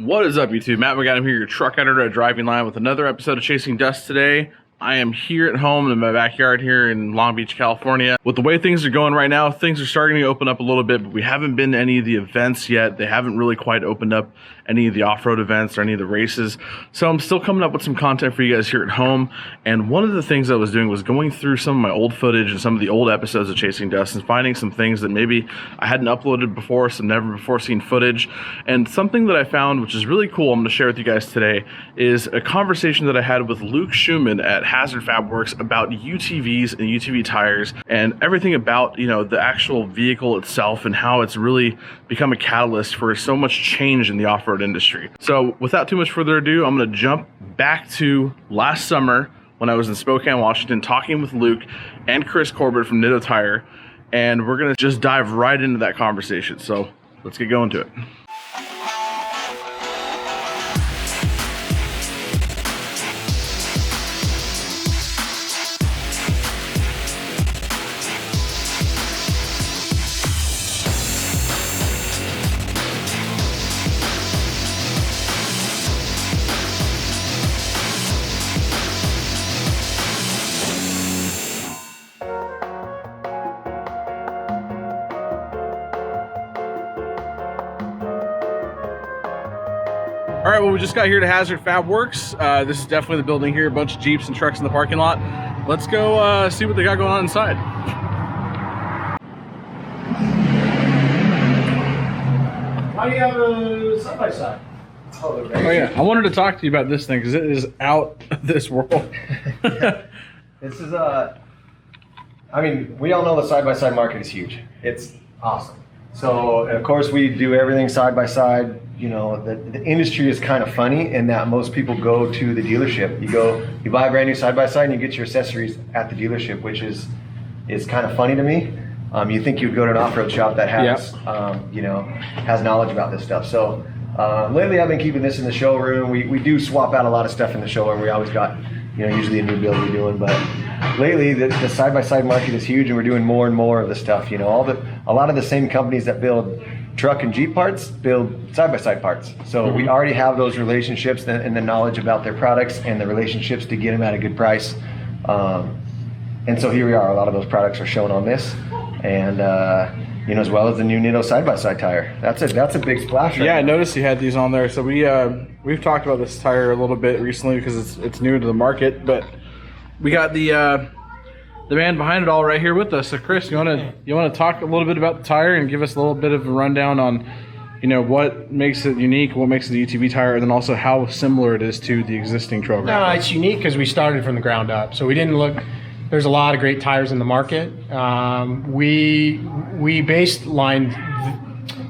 What is up, YouTube? Matt McAdam here, your truck editor at Driving Line, with another episode of Chasing Dust today. I am here at home in my backyard here in Long Beach, California. With the way things are going right now, things are starting to open up a little bit, but we haven't been to any of the events yet. They haven't really quite opened up any of the off-road events or any of the races. So I'm still coming up with some content for you guys here at home. And one of the things I was doing was going through some of my old footage and some of the old episodes of Chasing Dust and finding some things that maybe I hadn't uploaded before, some never before seen footage. And something that I found, which is really cool, I'm going to share with you guys today, is a conversation that I had with Luke Shuman at Hazzard Fabworx about UTVs and UTV tires and everything about, the actual vehicle itself and how it's really become a catalyst for so much change in the off-road industry. So without too much further ado, I'm going to jump back to last summer when I was in Spokane, Washington, talking with Luke and Chris Corbett from Nitto Tire, and we're going to just dive right into that conversation. So let's get going to it. All right, well, we just got here to Hazzard Fabworx. This is definitely the building here, a bunch of Jeeps and trucks in the parking lot. Let's go see what they got going on inside. How do you have a side-by-side? Oh yeah, I wanted to talk to you about this thing because it is out of this world. Yeah. This is we all know the side-by-side market is huge. It's awesome. So, of course, we do everything side-by-side. The industry is kind of funny in that most people go to the dealership. You buy a brand new side-by-side and you get your accessories at the dealership, which is kind of funny to me. You think you'd go to an off-road shop that has, has knowledge about this stuff. So lately I've been keeping this in the showroom. We do swap out a lot of stuff in the showroom. We always got, usually a new build we're doing, but lately the side-by-side market is huge and we're doing more and more of the stuff. A lot of the same companies that build truck and Jeep parts build side-by-side parts. So we already have those relationships and the knowledge about their products and the relationships to get them at a good price. And so here we are. A lot of those products are shown on this, and as well as the new Nitto side-by-side tire. That's a big splash. Yeah, I noticed you had these on there. So we've talked about this tire a little bit recently because it's new to the market, but we got the man behind it all right here with us. So Chris, you want to talk a little bit about the tire and give us a little bit of a rundown on what makes it unique, what makes it a UTV tire, and then also how similar it is to the existing Trail Grappler. No, it's unique because we started from the ground up. So we didn't look. There's a lot of great tires in the market. We baselined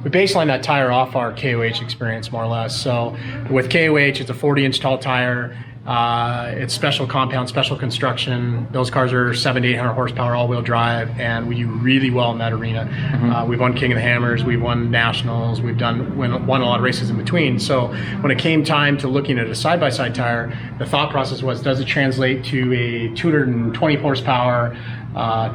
that tire off our KOH experience, more or less. So with KOH, it's a 40-inch tall tire. It's special compound, special construction. Those cars are 700 to 800 horsepower, all-wheel drive, and we do really well in that arena. We've won King of the Hammers, we've won nationals, we've won a lot of races in between. So when it came time to looking at a side-by-side tire, the thought process was, does it translate to a 220 horsepower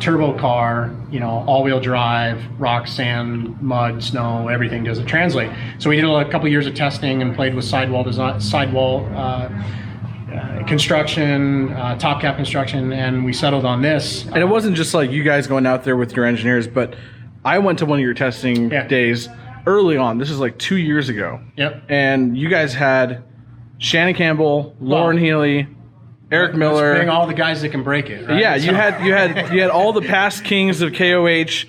turbo car, all-wheel drive, rock, sand, mud, snow, everything? Does it translate? So we did a couple of years of testing and played with sidewall construction, top cap construction, and we settled on this. And it wasn't just like you guys going out there with your engineers, but I went to one of your testing days early on. This is like 2 years ago. Yep. And you guys had Shannon Campbell, Lauren Healy, Eric Miller. Let's bring all the guys that can break it. Right? Yeah, you had all the past kings of KOH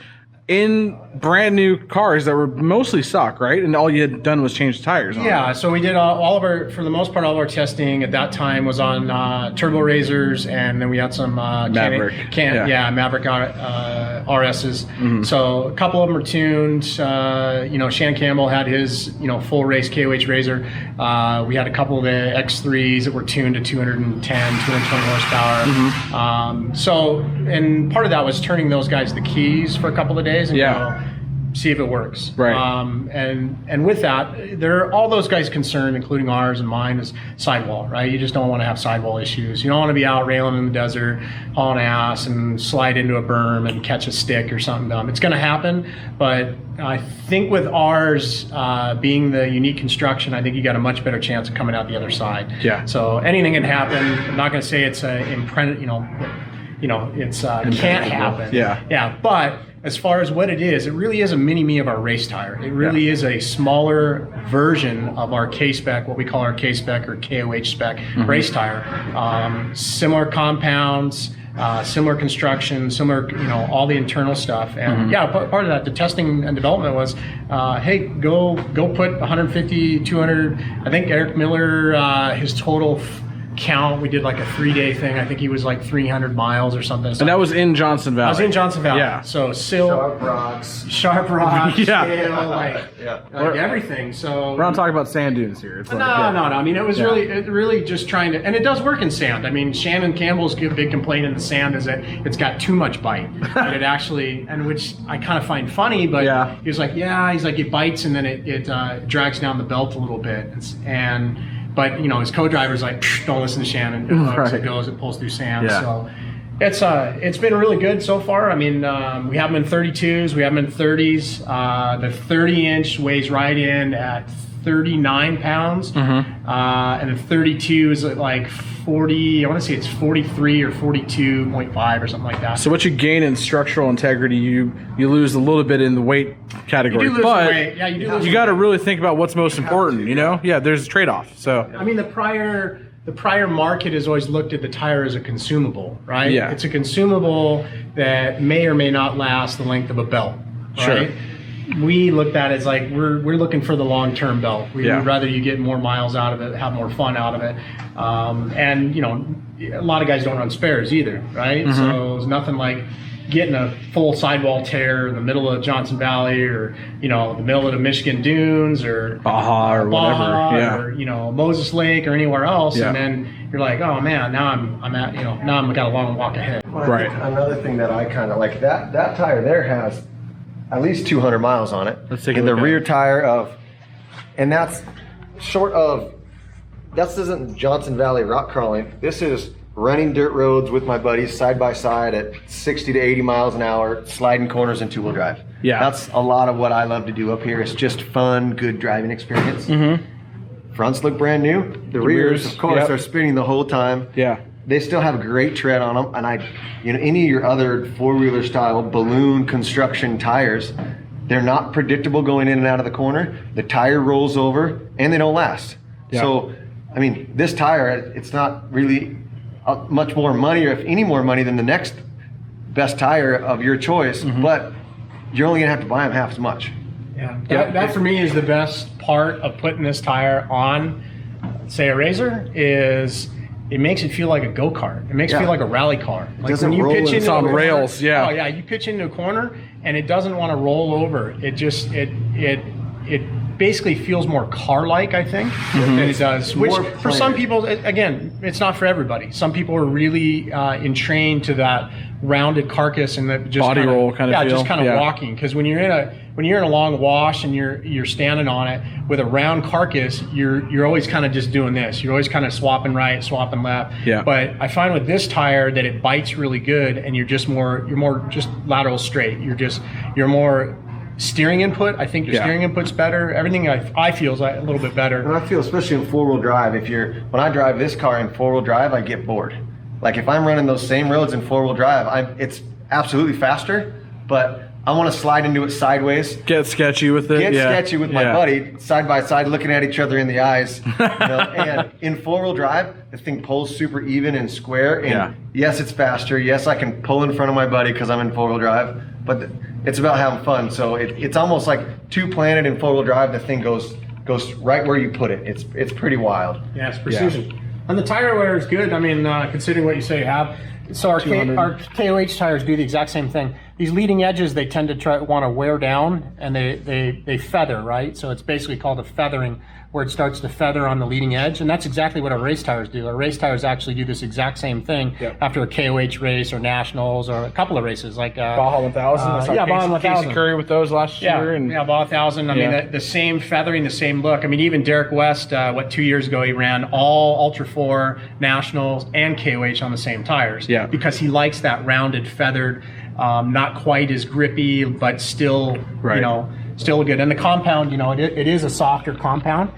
in brand new cars that were mostly stock, right? And all you had done was change the tires on them. So we did all of our, for the most part, all of our testing at that time was on turbo razors, and then we had some Maverick. Maverick RSs. So a couple of them are tuned. Shannon Campbell had his full race KOH razor. We had a couple of the X3s that were tuned to 210, 220 horsepower. And part of that was turning those guys the keys for a couple of days and go, see if it works. Right. And with that, there are all those guys concerned, including ours and mine, is sidewall, right? You just don't want to have sidewall issues. You don't want to be out railing in the desert, hauling ass, and slide into a berm and catch a stick or something dumb. It's going to happen, but I think with ours being the unique construction, I think you got a much better chance of coming out the other side. Yeah. So anything can happen. I'm not going to say it's it's can't happen. Yeah. Yeah. But as far as what it really is a mini me of our race tire. It really is a smaller version of our K-spec, what we call our K-spec or KOH spec race tire. Similar compounds, similar construction, similar, all the internal stuff. And part of that, the testing and development was, hey, go put 150, 200. I think Eric Miller, his total count, we did like a 3-day thing. I think he was like 300 miles or something. And that was in Johnson Valley. I was in Johnson Valley. Yeah. So sill, sharp rocks, Yeah. scale, like everything. So We're not talking about sand dunes here. It's no. I mean, it was really just trying to, and it does work in sand. I mean, Shannon Campbell's big complaint in the sand is that it's got too much bite. And it actually, and which I kind of find funny, but he was like, it bites and then it drags down the belt a little bit. But his co-driver's like, don't listen to Shannon. It goes, it pulls through sand. Yeah. So it's been really good so far. I mean, we have them in 32s, we have them in 30s. The 30-inch weighs right in at 39 pounds, and the 32 is at like 40. I want to say it's 43 or 42.5 or something like that. So what you gain in structural integrity, you lose a little bit in the weight category. You do lose but weight. Yeah, you do. You got to really think about what's most important. Yeah, there's a trade-off. So I mean, the prior market has always looked at the tire as a consumable, right? Yeah. It's a consumable that may or may not last the length of a belt, right? Sure. We looked at it as like we're looking for the long-term belt. We'd rather you get more miles out of it, have more fun out of it. And a lot of guys don't run spares either, right? So it's nothing like getting a full sidewall tear in the middle of Johnson Valley or the middle of the Michigan dunes or Baja or whatever, or Moses Lake or anywhere else, Yeah. and then you're like, oh man, now I've got a long walk ahead. Well, I think another thing that I kind of like, that tire there has at least 200 miles on it. Let's take a in the look at rear it. tire and that's short of, this isn't Johnson Valley rock crawling. This is running dirt roads with my buddies side by side at 60 to 80 miles an hour, sliding corners in 2-wheel drive. Yeah. That's a lot of what I love to do up here. It's just fun, good driving experience. Fronts look brand new. The rears, of course, are spinning the whole time. Yeah. They still have great tread on them, and any of your other four-wheeler style balloon construction tires, they're not predictable going in and out of the corner. The tire rolls over, and they don't last. Yeah. So, I mean, this tire, it's not really much more money, or if any more money than the next best tire of your choice, but you're only gonna have to buy them half as much. Yeah, that for me is the best part of putting this tire on, say, a RZR, is it makes it feel like a go-kart. It makes it feel like a rally car. Like doesn't when you roll pitch in. into It's on a corner- rails, yeah. Oh yeah, you pitch into a corner and it doesn't want to roll over. It just it basically feels more car-like, I think, than it does. Which More for some planned. people, again, it's not for everybody. Some people are really entrained to that rounded carcass and that just Body roll kind of feel. just kind of Yeah. walking. Because when you're in a long wash and you're standing on it with a round carcass, you're always kind of just doing this. You're always kind of swapping right, swapping left. Yeah. But I find with this tire that it bites really good, and you're more just lateral straight. You're more steering input. I think your steering input's better. Everything I feel is a little bit better. And I feel, especially in four-wheel drive, when I drive this car in four-wheel drive, I get bored. Like if I'm running those same roads in four-wheel drive, it's absolutely faster, but I want to slide into it sideways. Get sketchy with it. Sketchy with my buddy, side by side, looking at each other in the eyes. And in four-wheel drive, the thing pulls super even and square. And yes, it's faster. Yes, I can pull in front of my buddy because I'm in four-wheel drive. But it's about having fun. So it's almost like two-planet in four-wheel drive. The thing goes right where you put it. It's pretty wild. Yeah, it's precision. And the tire wear is good. I mean, considering what you say you have, So our 200. our KOH tires do the exact same thing. These leading edges, they tend to want to wear down, and they feather, right? So it's basically called a feathering, where it starts to feather on the leading edge, and that's exactly what our race tires do. Our race tires actually do this exact same thing after a KOH race or nationals or a couple of races, like Baja 1000. Baja 1000. Casey Curry with those last year. And Baja 1000. I mean, the same feathering, the same look. I mean, even Derek West, 2 years ago, he ran all Ultra 4 nationals and KOH on the same tires. Yeah. Because he likes that rounded, feathered, not quite as grippy, but still, still good. And the compound, it is a softer compound.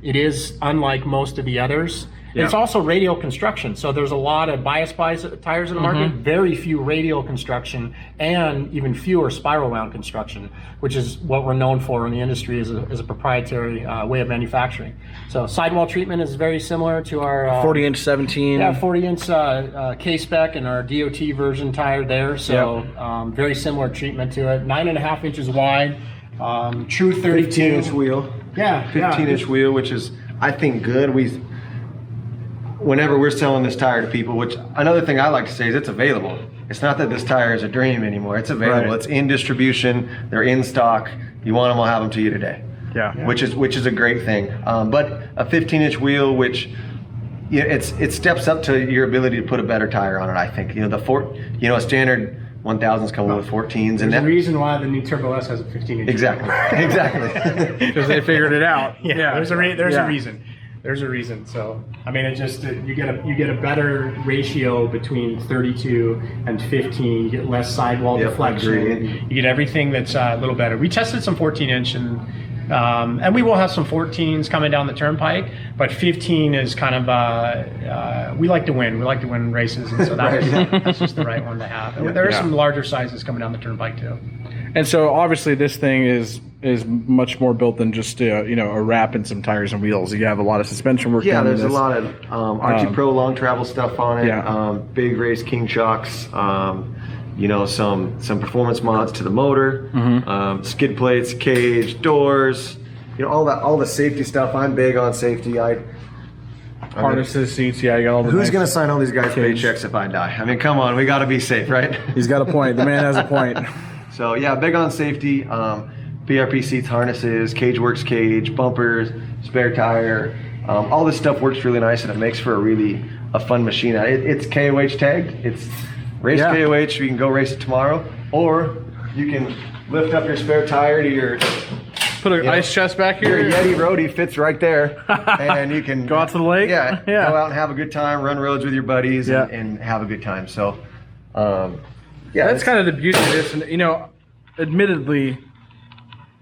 It is unlike most of the others. Yeah. It's also radial construction. So there's a lot of bias tires in the market, very few radial construction, and even fewer spiral wound construction, which is what we're known for in the industry as a proprietary way of manufacturing. So sidewall treatment is very similar to our 40-inch 17. Yeah, 40-inch K-spec and our DOT version tire there. So very similar treatment to it. 9.5 inches wide, true 32. 15-inch wheel. Yeah, 15-inch wheel, which is, I think, good. Whenever we're selling this tire to people, which another thing I like to say is it's available. It's not that this tire is a dream anymore. It's available. Right. It's in distribution. They're in stock. You want them, I'll have them to you today. Yeah. Which is a great thing. But a 15-inch wheel, which it steps up to your ability to put a better tire on it. I think a standard 1000s come with 14s, and There's a reason why the new Turbo S has a 15-inch. exactly. Because they figured it out. There's a reason. There's a reason. So I mean, it just you get a better ratio between 32 and 15. You get less sidewall deflection. You get everything that's a little better. We tested some 14-inch and we will have some 14s coming down the turnpike, but 15 is kind of we like to win. We like to win races, and so that's just the right one to have. And there are some larger sizes coming down the turnpike too. And so obviously this thing is much more built than just a wrap and some tires and wheels. You have a lot of suspension work. Yeah, done in there's a this. lot of RT Pro long travel stuff on it. Yeah. Big race king shocks. Some performance mods to the motor, skid plates, cage, doors. All the safety stuff. I'm big on safety. Harnesses, seats. Yeah, you got all the. Who's nice going to sign all these guys' cage. paychecks if I die? I mean, come on, we got to be safe, right? He's got a point. The man has a point. So yeah, big on safety. PRP seats, harnesses, CageWorks cage, bumpers, spare tire. All this stuff works really nice, and it makes for a fun machine. It's KOH tagged. It's race KOH. You can go race it tomorrow, or you can lift up your spare tire to your Put an ice chest back here. Your Yeti roadie fits right there, and you can go out to the lake. Go out and have a good time, run roads with your buddies, and have a good time. So, that's kind of the beauty of this. And admittedly,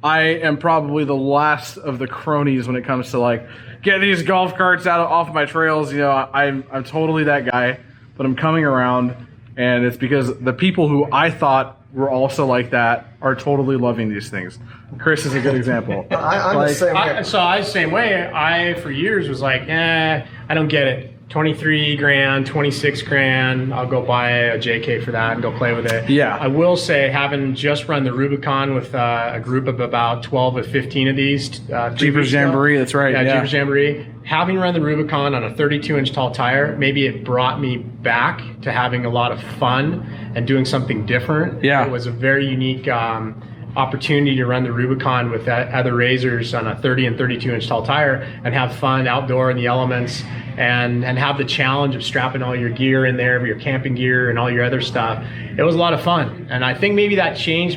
I am probably the last of the cronies when it comes to get these golf carts off my trails. I'm totally that guy, but I'm coming around, and it's because the people who I thought were also like that are totally loving these things. Chris is a good example. I'm the same way. I was the same way. I for years was like, I don't get it. 23 grand, 26 grand, I'll go buy a JK for that and go play with it. Yeah. I will say, having just run the Rubicon with a group of about 12 or 15 of these. Jeepers Jamboree, that's right. Yeah, Jeepers Jamboree. Having run the Rubicon on a 32-inch tall tire, maybe it brought me back to having a lot of fun and doing something different. Yeah. It was a very unique opportunity to run the Rubicon with other racers on a 30 and 32-inch tall tire and have fun outdoor in the elements and have the challenge of strapping all your gear in there, your camping gear and all your other stuff. It was a lot of fun, and I think maybe that changed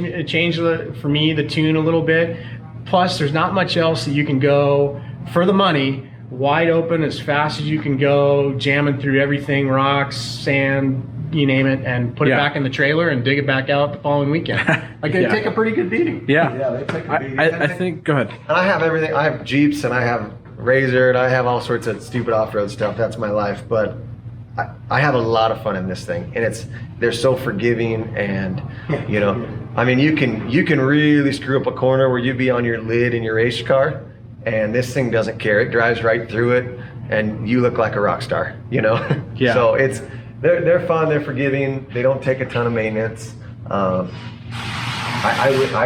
for me the tune a little bit. Plus, there's not much else that you can go for the money, wide open as fast as you can go, jamming through everything, rocks, sand, you name it, and put it back in the trailer and dig it back out the following weekend. They take a pretty good beating. Yeah, they take a beating. I think, go ahead. And I have everything. I have Jeeps and I have Razor and I have all sorts of stupid off-road stuff. That's my life. But I have a lot of fun in this thing, and they're so forgiving, and I mean, you can really screw up a corner where you'd be on your lid in your race car, and this thing doesn't care. It drives right through it, and you look like a rock star. Yeah. So they're fun. They're forgiving. They don't take a ton of maintenance. I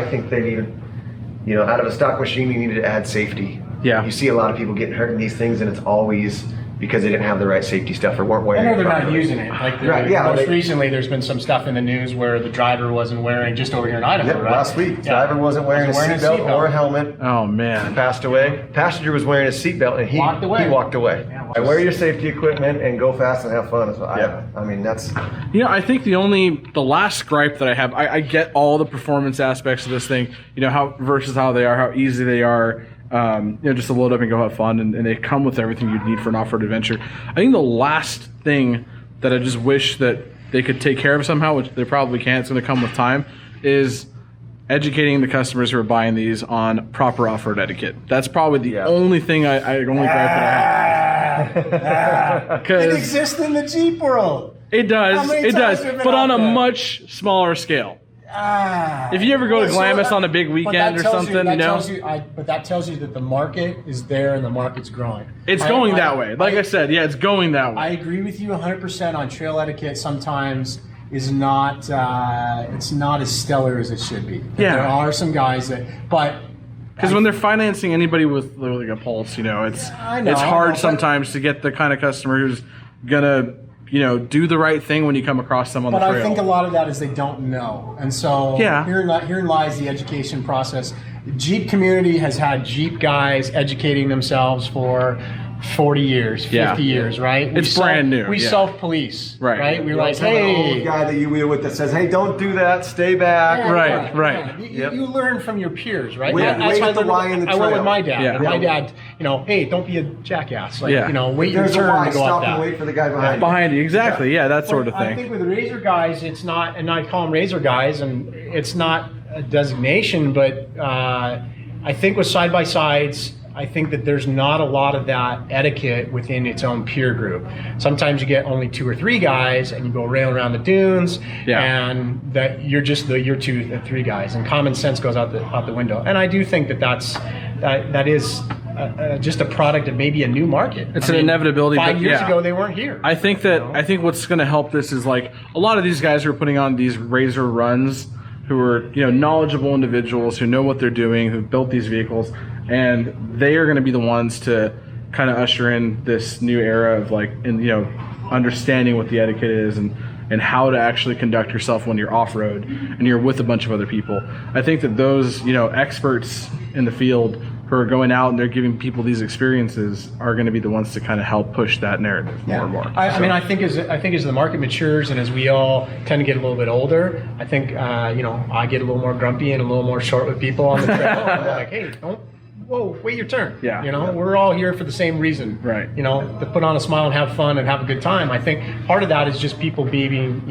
think they need, out of a stock machine, you need to add safety. Yeah. You see a lot of people getting hurt in these things, and it's always because they didn't have the right safety stuff or weren't wearing it. Or they're not properly. using it. Like Right, yeah, most they- recently, there's been some stuff in the news where the driver wasn't wearing, just over here in Idaho, Yeah, right? last week, driver wasn't wearing a seatbelt or a helmet. Oh man. Passed away. Passenger was wearing a seatbelt and he Walked away. He walked away. Yeah, I wear your safety equipment and go fast and have fun. Is what I mean, that's I think the last gripe that I have, I get all the performance aspects of this thing, how versus how they are, how easy they are, just to load up and go have fun, and they come with everything you'd need for an off-road adventure. I think the last thing that I just wish that they could take care of somehow, which they probably can't, it's going to come with time, is educating the customers who are buying these on proper off-road etiquette. That's probably the only thing only gripe that I have. It exists in the Jeep world. It does, How many it times does, have you been but on out a there? much smaller scale. If you ever go to Glamis on a big weekend or something, but that tells you that the market is there and the market's growing. It's going that way. Like I said, it's going that way. I agree with you 100% on trail etiquette. Sometimes is not it's not as stellar as it should be. Yeah. There are some guys but because when they're financing anybody with like a Pulse, it's hard sometimes to get the kind of customer who's gonna do the right thing when you come across them on the trail. But I think a lot of that is they don't know. And so herein lies the education process. The Jeep community has had Jeep guys educating themselves for 40 years, 50 years, right? It's brand new. We self-police, right? We're like, an hey. old guy that you wheel with that says, "Hey, don't do that. Stay back." Yeah, right. You learn from your peers, right? Wait at the Y in the I went with trail. my dad. Yeah. And my dad, hey, don't be a jackass. Like, wait your There's a turn Y. to go Stop up and that. wait for the guy behind you. Behind you, exactly. Yeah, that sort of I thing. think with razor guys, it's not, and I call them razor guys, and it's not a designation, but I think with side-by-sides, I think that there's not a lot of that etiquette within its own peer group. Sometimes you get only 2 or 3 guys and you go railing around the dunes and that you're just your 2 or 3 guys, and common sense goes out the window. And I do think that is just a product of maybe a new market. It's an inevitability. 5 years ago, they weren't here. I think what's going to help this is like a lot of these guys who are putting on these razor runs, who are knowledgeable individuals who know what they're doing, who built these vehicles, and they are going to be the ones to kind of usher in this new era of understanding what the etiquette is and how to actually conduct yourself when you're off-road and you're with a bunch of other people. I think that those experts in the field who are going out and they're giving people these experiences are going to be the ones to kind of help push that narrative more and more. I mean, I think as the market matures and as we all tend to get a little bit older, I think I get a little more grumpy and a little more short with people on the trail. I'm like, hey, wait your turn. We're all here for the same reason. Right. To put on a smile and have fun and have a good time. I think part of that is just people being,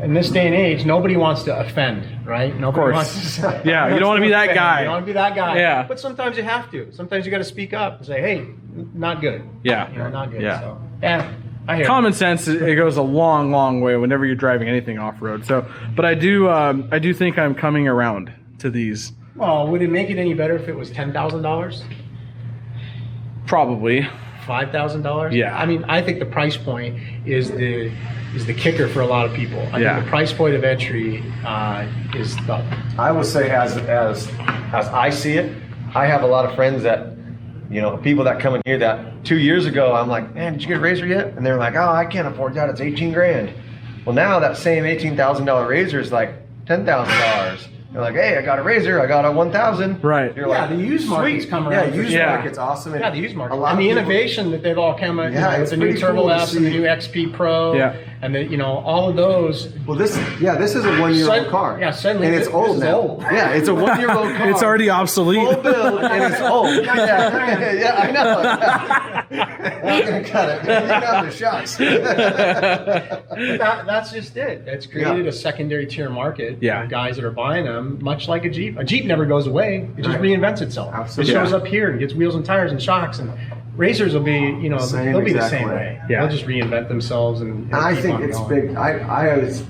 in this day and age, nobody wants to offend, right? Nobody wants to. You don't want to be that guy. You don't want to be that guy. Yeah. But sometimes you have to. Sometimes you got to speak up and say, hey, not good. Yeah. Not good. Yeah. So, I hear Common sense, it goes a long, long way whenever you're driving anything off-road. So, but I do think I'm coming around to these. Well, would it make it any better if it was $10,000? Probably. $5,000? Yeah. I mean, I think the price point is the kicker for a lot of people. I think the price point of entry is the. I will say, as I see it, I have a lot of friends that, people that come in here that 2 years ago, I'm like, man, did you get a razor yet? And they're like, oh, I can't afford that. It's $18,000. Well, now that same $18,000 razor is like $10,000. You're like, hey, I got a razor, I got a 1,000. Right. You're like, the used market's sweet. come around. Yeah, used market's awesome. The used market. A lot And of the people- innovation that they've all come out with the new pretty Turbo cool to S and the see. new XP Pro. Yeah. And all of those. Well, this is a 1-year-old car. Yeah, suddenly and it's this old is now. old. Yeah, it's a 1-year-old car. It's already obsolete. Full build, and it's old. Yeah, I know. I'm gonna cut it. You got the shots. That's just it. It's created a secondary tier market for guys that are buying them, much like a Jeep. A Jeep never goes away. It just reinvents itself. Absolutely. It shows up here and gets wheels and tires and shocks, and razors will be, they'll be the same way. Yeah. They'll just reinvent themselves and I keep think on it's going. big. I always,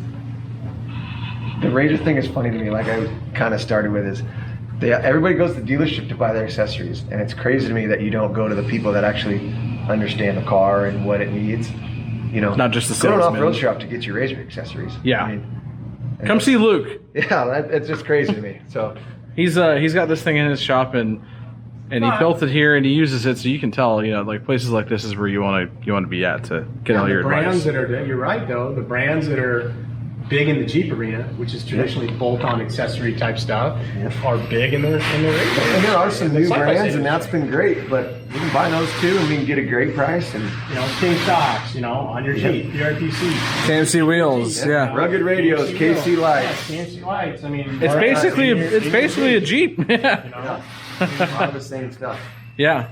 the razor thing is funny to me. Like I kind of started with is, everybody goes to the dealership to buy their accessories, and it's crazy to me that you don't go to the people that actually understand the car and what it needs. Not just the go to an salesman. off-road shop to get your razor accessories. Yeah. I mean, Come see Luke. yeah, it's just crazy to me. So He's got this thing in his shop, and And he built it here, and he uses it, so you can tell, you know, like places like this is where you want to be at to get all your brands advice. you're right though. The brands that are big in the Jeep arena, which is traditionally bolt-on accessory type stuff, are big in the radio. And there are some new brands, and that's been great. But you can buy those too, and we can get a great price. And you know, King shocks, you know, on your Jeep, PRTC, KMC wheels, yeah. Rugged radios, KC lights. Yeah, KC lights. I mean, It's basically a Jeep. Yeah. A lot of the same stuff. Yeah.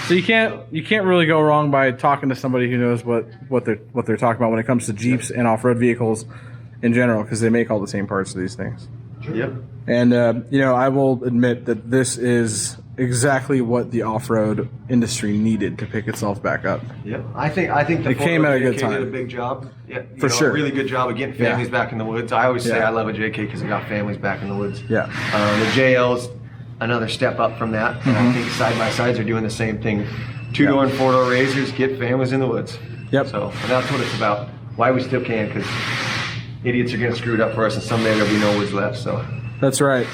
So you can't really go wrong by talking to somebody who knows what they're talking about when it comes to Jeeps and off-road vehicles in general, because they make all the same parts of these things. Yep. And you know, I will admit that this is exactly what the off-road industry needed to pick itself back up. Yep. I think the It came at a good time. did a big job. Yeah, For sure. A really good job of getting families back in the woods. I always say I love a JK because it got families back in the woods. Yeah. The JL's another step up from that. And I think side-by-sides are doing the same thing. Two-door and four-door razors get families in the woods. Yep. So and that's what it's about. Why we still can, because idiots are going to screw it up for us, and someday there'll be no woods left. So That's right.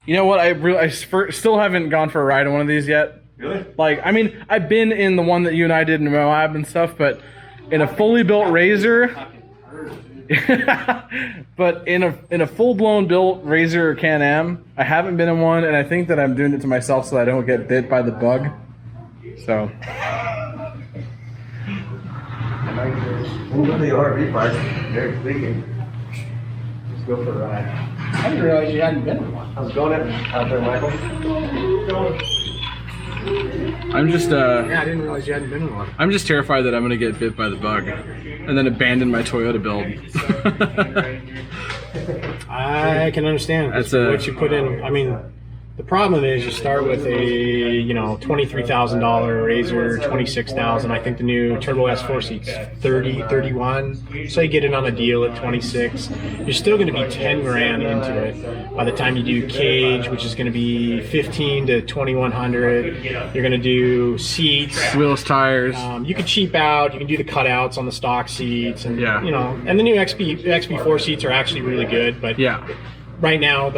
You know what? I still haven't gone for a ride on one of these yet. Really? Like, I mean, I've been in the one that you and I did in Moab and stuff, but in a fully built Razor. But in a full-blown built Razor or Can-Am, I haven't been in one, and I think that I'm doing it to myself so I don't get bit by the bug. So. The RV park, they're thinking. Let's go for a ride. I didn't realize you hadn't been in one. I was going out there, Michael. I'm just Yeah, I didn't realize you hadn't been in one. I'm just terrified that I'm gonna get bit by the bug, and then abandon my Toyota build. I can understand. That's what you put in. I mean, the problem is you start with a $23,000 Razor, $26,000. I think the new Turbo S 4 seats $30, $31. So you get it on a deal at $26. You're still going to be $10,000 into it. By the time you do cage, which is going to be $1,500 to $2,100, you're going to do seats, Wheels, tires. you can cheap out. You can do the cutouts on the stock seats, and Yeah. and the new XB4 seats are actually really good. But Yeah. right now,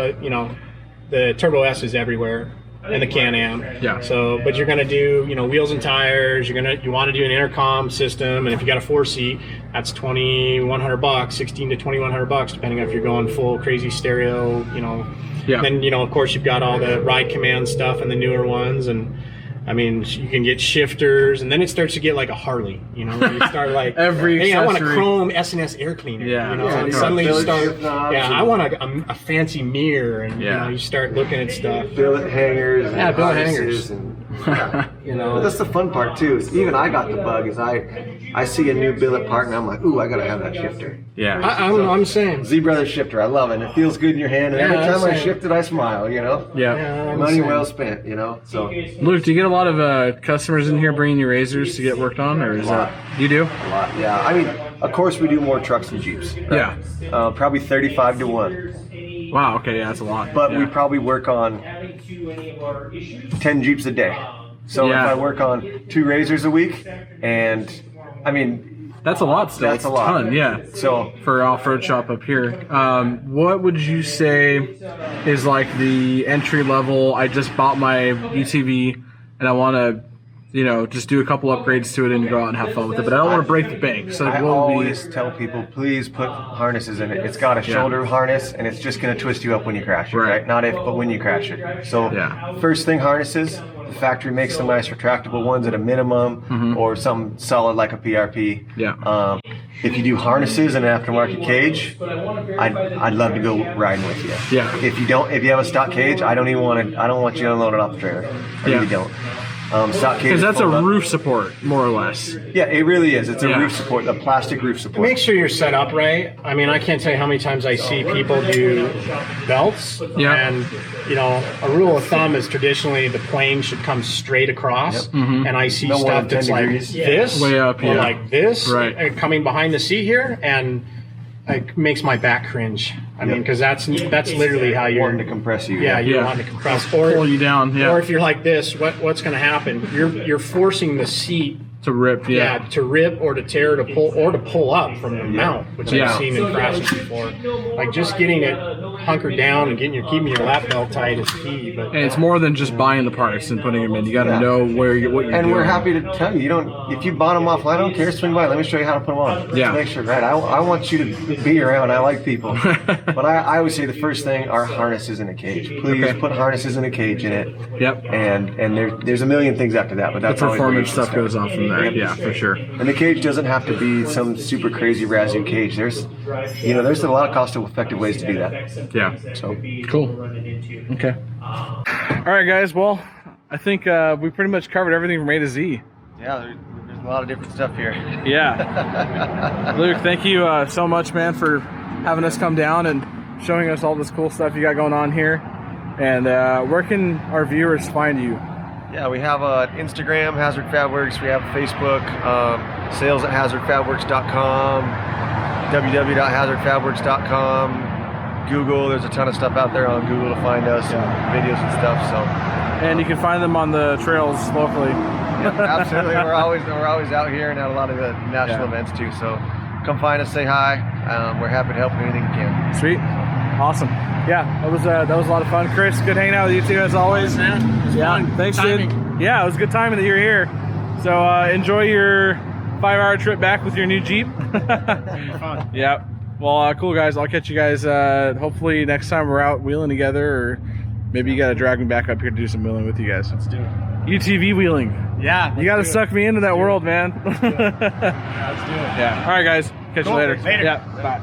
the Turbo S is everywhere, and the Can-Am. Yeah. So, but you're gonna do, wheels and tires. You want to do an intercom system, and if you got a 4-seat, that's $2,100, $1,600 to $2,100, depending on if you're going full crazy stereo. Yeah. Then of course you've got all the ride command stuff and the newer ones, and I mean, you can get shifters, and then it starts to get like a Harley. You start like, Every hey, I want a accessory. chrome S&S air cleaner. Yeah. And you suddenly you got start, billet knobs I want a fancy mirror, and you start looking at stuff. Billet hangers. And Yeah, billet harnesses hangers. And, But that's the fun part too. Is even I got the bug. Is I see a new billet part, and I'm like, ooh, I gotta have that shifter. Yeah. I'm saying. Z Brothers shifter, I love it. And it feels good in your hand, and every Yeah, time I same. shift it, I smile. Yeah. I'm Money saying. well spent. So Luke, do you get a lot of customers in here bringing you Razors to get worked on, or is that you do? a lot. Yeah. I mean, of course we do more trucks than Jeeps. Yeah. Probably 35 to 1. Wow. Okay. Yeah, that's a lot. But yeah. we probably work on 10 Jeeps a day. So Yeah. if I work on 2 Razors a week, and I mean, That's a lot still. That's It's a lot. Ton, yeah. so For off-road shop up here. What would you say is like the entry level? I just bought my UTV and I want to, just do a couple upgrades to it and go out and have fun with it. But I don't want to break the bank. So I what would always tell people, please put harnesses in it. It's got a shoulder harness, and it's just going to twist you up when you crash it, Right. right? Not if, but when you crash it. So Yeah. first thing, harnesses. The factory makes some nice retractable ones at a minimum, or some solid like a PRP. Yeah. If you do harnesses and an aftermarket cage, I'd love to go riding with you. Yeah. If you have a stock cage, I don't want you to unload it off the trailer. I really don't. Stock cage. Because is that's a full up. roof support, more or less. Yeah, it really is. It's a Yeah. roof support, a plastic roof support. Make sure you're set up right. I mean, I can't tell you how many times I see people do belts. Yeah. And, a rule of thumb is traditionally the plane should come straight across. And I see No more stuff than that's 10 like degrees. this, Way up, or yeah. like this, Right. coming behind the seat here, and it makes my back cringe. I mean, because that's literally how you're wanting to compress you. Yeah, you're Yeah. wanting to compress, Pull you down, yeah. or if you're like this, what's going to happen? You're forcing the seat. To rip, Yeah, to rip or to tear, to pull up from the mount, which Yeah. I've seen in crashes before. Like just getting it hunkered down and keeping your lap belt tight is key. But And it's more than just buying the parts and putting them in. You got to know what you're doing. And we're happy to tell you, if you bought them offline, I don't care, swing by, let me show you how to put them on. Yeah. Make sure, right? I want you to be around. I like people. But I always say the first thing are harnesses in a cage. Please put harnesses in a cage in it. Yep. And there's a million things after that, but that's The always where you performance should stuff start. goes on from there. Yeah, for sure. And the cage doesn't have to be some super crazy razoo cage. There's a lot of cost-effective ways to do that. Yeah. So Cool. Okay. All right, guys. Well, I think we pretty much covered everything from A to Z. yeah, there's a lot of different stuff here. Yeah. Luke, thank you so much, man, for having us come down and showing us all this cool stuff you got going on here. And where can our viewers find you? Yeah, we have Instagram, Hazzard Fabworx. We have Facebook, sales at hazzardfabworx.com, www.hazzardfabworx.com. Google, there's a ton of stuff out there on Google to find us, videos and stuff. So, And you can find them on the trails locally. absolutely, we're always out here and at a lot of the national events too. So, come find us, say hi. We're happy to help with anything we can. Sweet. Awesome. Yeah, that was a lot of fun. Chris, good hanging out with you too as always. man, it was fun. Thanks, dude. Yeah, it was a good time that you're here. So enjoy your 5-hour trip back with your new Jeep. Fun. Yeah. Well, cool guys. I'll catch you guys hopefully next time we're out wheeling together, or maybe you got to drag me back up here to do some wheeling with you guys. Let's do it. UTV wheeling. Yeah. You got to suck me into that world, man. Yeah, let's do it. Yeah. All right, guys. Catch you later. Later. Yeah. Bye.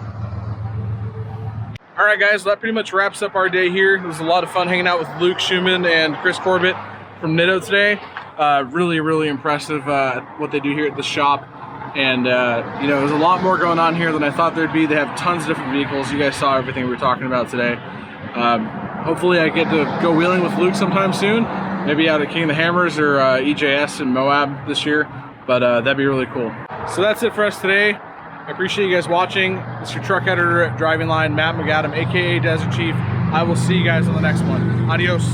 All right, guys. That pretty much wraps up our day here. It was a lot of fun hanging out with Luke Shuman and Chris Corbett from Nitto today. Really, really impressive what they do here at the shop. And, there's a lot more going on here than I thought there'd be. They have tons of different vehicles. You guys saw everything we were talking about today. Hopefully I get to go wheeling with Luke sometime soon. Maybe out at King of the Hammers or EJS in Moab this year. But that'd be really cool. So that's it for us today. I appreciate you guys watching. It's your truck editor at Driving Line, Matt McAdam, aka Desert Chief. I will see you guys on the next one. Adios.